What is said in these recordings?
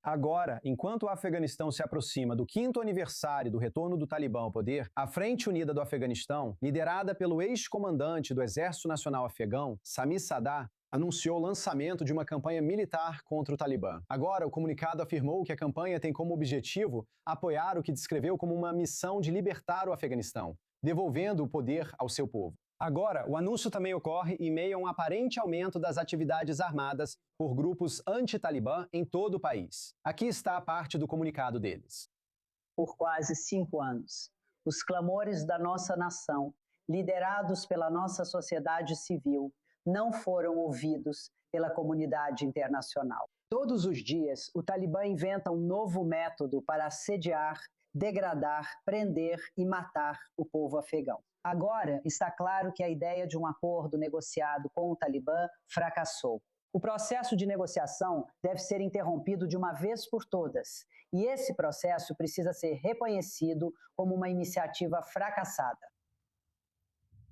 Agora, enquanto o Afeganistão se aproxima do 5º aniversário do retorno do Talibã ao poder, a Frente Unida do Afeganistão, liderada pelo ex-comandante do Exército Nacional Afegão, Sami Sadr, anunciou o lançamento de uma campanha militar contra o Talibã. Agora, o comunicado afirmou que a campanha tem como objetivo apoiar o que descreveu como uma missão de libertar o Afeganistão, devolvendo o poder ao seu povo. Agora, o anúncio também ocorre em meio a um aparente aumento das atividades armadas por grupos anti-Talibã em todo o país. Aqui está a parte do comunicado deles. Por quase 5 anos, os clamores da nossa nação, liderados pela nossa sociedade civil, não foram ouvidos pela comunidade internacional. Todos os dias, o Talibã inventa um novo método para assediar, degradar, prender e matar o povo afegão. Agora, está claro que a ideia de um acordo negociado com o Talibã fracassou. O processo de negociação deve ser interrompido de uma vez por todas, e esse processo precisa ser reconhecido como uma iniciativa fracassada.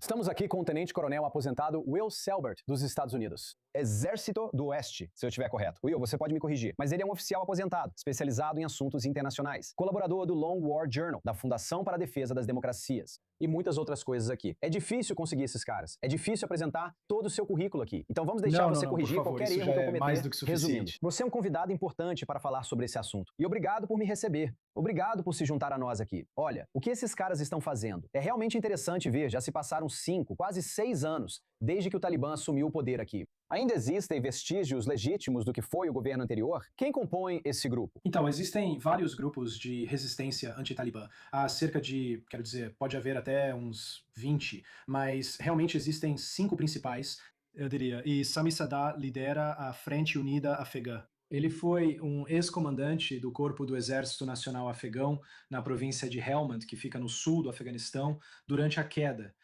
Estamos aqui com o tenente-coronel aposentado Will Selbert, dos Estados Unidos. Exército do Oeste, se eu estiver correto. Will, você pode me corrigir. Mas ele é um oficial aposentado, especializado em assuntos internacionais. Colaborador do Long War Journal, da Fundação para a Defesa das Democracias. E muitas outras coisas aqui. É difícil conseguir esses caras. É difícil apresentar todo o seu currículo aqui. Então vamos deixar você corrigir qualquer erro que eu cometer. Mais do que suficiente. Resumindo, você é um convidado importante para falar sobre esse assunto. E obrigado por me receber. Obrigado por se juntar a nós aqui. Olha, o que esses caras estão fazendo é realmente interessante ver. Já se passaram 5, quase 6 anos desde que o Talibã assumiu o poder aqui. Ainda existem vestígios legítimos do que foi o governo anterior? Quem compõe esse grupo? Então, existem vários grupos de resistência anti-Talibã. Há cerca de, quero dizer, pode haver até uns 20, mas realmente existem 5 principais, eu diria. E Sami Sadr lidera a Frente Unida Afegã. Ele foi um ex-comandante do Corpo do Exército Nacional Afegão na província de Helmand, que fica no sul do Afeganistão, durante a queda.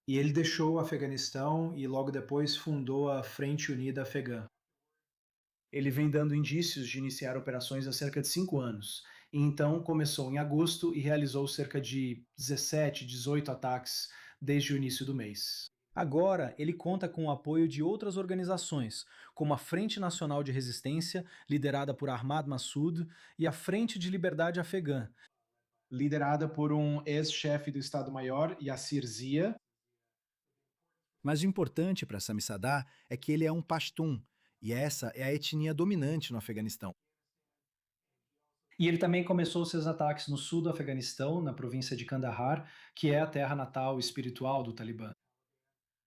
E ele deixou o Afeganistão e logo depois fundou a Frente Unida Afegã. Ele vem dando indícios de iniciar operações há cerca de 5 anos. E então começou em agosto e realizou cerca de 17, 18 ataques desde o início do mês. Agora, ele conta com o apoio de outras organizações, como a Frente Nacional de Resistência, liderada por Ahmad Massoud, e a Frente de Liberdade Afegã, liderada por um ex-chefe do Estado-Maior, Yassir Zia. Mas o importante para Sami Sadr é que ele é um pashtun, e essa é a etnia dominante no Afeganistão. E ele também começou seus ataques no sul do Afeganistão, na província de Kandahar, que é a terra natal espiritual do Talibã.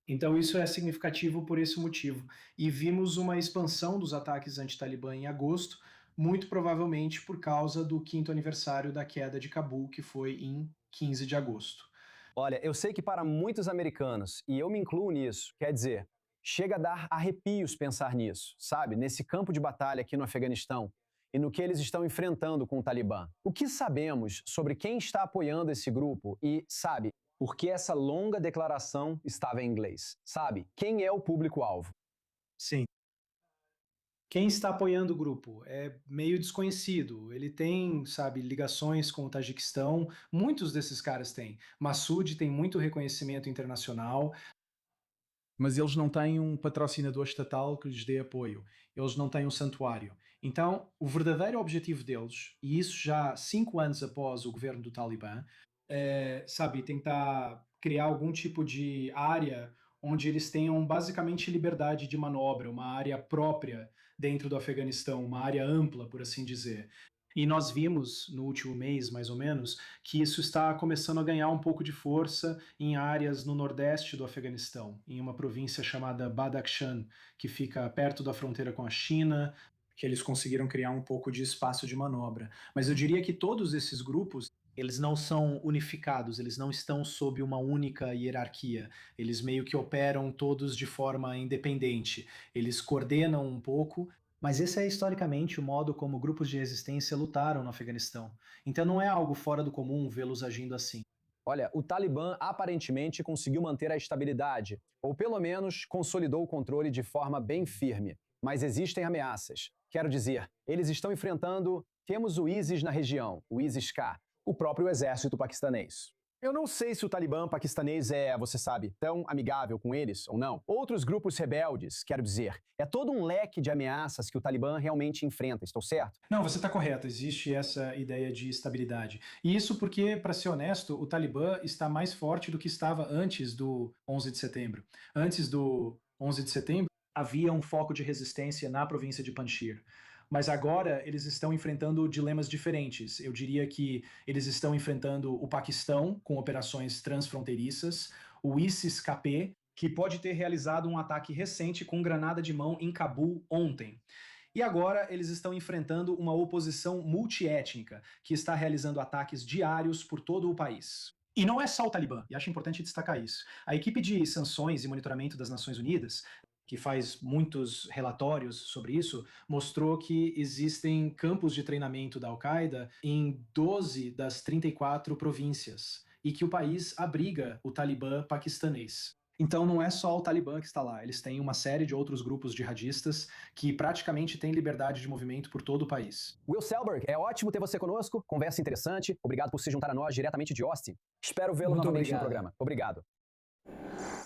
Então isso é significativo por esse motivo. E vimos uma expansão dos ataques anti-Talibã em agosto, muito provavelmente por causa do 5º aniversário da queda de Cabul, que foi em 15 de agosto. Olha, eu sei que para muitos americanos, e eu me incluo nisso, quer dizer, chega a dar arrepios pensar nisso, sabe? Nesse campo de batalha aqui no Afeganistão e no que eles estão enfrentando com o Talibã. O que sabemos sobre quem está apoiando esse grupo e, sabe, por que essa longa declaração estava em inglês? Sabe, quem é o público-alvo? Sim. Quem está apoiando o grupo é meio desconhecido. Ele tem, sabe, ligações com o Tajiquistão. Muitos desses caras têm. Massoud tem muito reconhecimento internacional. Mas eles não têm um patrocinador estatal que lhes dê apoio. Eles não têm um santuário. Então, o verdadeiro objetivo deles, e isso já 5 anos após o governo do Talibã, é, sabe, tentar criar algum tipo de área onde eles tenham basicamente liberdade de manobra, uma área própria dentro do Afeganistão, uma área ampla, por assim dizer. E nós vimos, no último mês, mais ou menos, que isso está começando a ganhar um pouco de força em áreas no nordeste do Afeganistão, em uma província chamada Badakhshan, que fica perto da fronteira com a China, que eles conseguiram criar um pouco de espaço de manobra. Mas eu diria que todos esses grupos, eles não são unificados, eles não estão sob uma única hierarquia. Eles meio que operam todos de forma independente. Eles coordenam um pouco, mas esse é historicamente o modo como grupos de resistência lutaram no Afeganistão. Então não é algo fora do comum vê-los agindo assim. Olha, o Talibã aparentemente conseguiu manter a estabilidade, ou pelo menos consolidou o controle de forma bem firme. Mas existem ameaças. Quero dizer, eles estão enfrentando... Temos o ISIS na região, o ISIS-K, o próprio exército paquistanês. Eu não sei se o Talibã paquistanês é, você sabe, tão amigável com eles ou não. Outros grupos rebeldes, quero dizer, é todo um leque de ameaças que o Talibã realmente enfrenta, estou certo? Não, você está correto, existe essa ideia de estabilidade. E isso porque, para ser honesto, o Talibã está mais forte do que estava antes do 11 de setembro. Antes do 11 de setembro, havia um foco de resistência na província de Panjshir. Mas agora eles estão enfrentando dilemas diferentes. Eu diria que eles estão enfrentando o Paquistão com operações transfronteiriças, o ISIS-K, que pode ter realizado um ataque recente com granada de mão em Cabul ontem. E agora eles estão enfrentando uma oposição multiétnica, que está realizando ataques diários por todo o país. E não é só o Talibã, e acho importante destacar isso. A equipe de sanções e monitoramento das Nações Unidas, que faz muitos relatórios sobre isso, mostrou que existem campos de treinamento da Al-Qaeda em 12 das 34 províncias, e que o país abriga o Talibã paquistanês. Então não é só o Talibã que está lá, eles têm uma série de outros grupos jihadistas que praticamente têm liberdade de movimento por todo o país. Will Selberg, é ótimo ter você conosco, conversa interessante, obrigado por se juntar a nós diretamente de Austin. Espero vê-lo Muito novamente no obrigado. programa. Obrigado.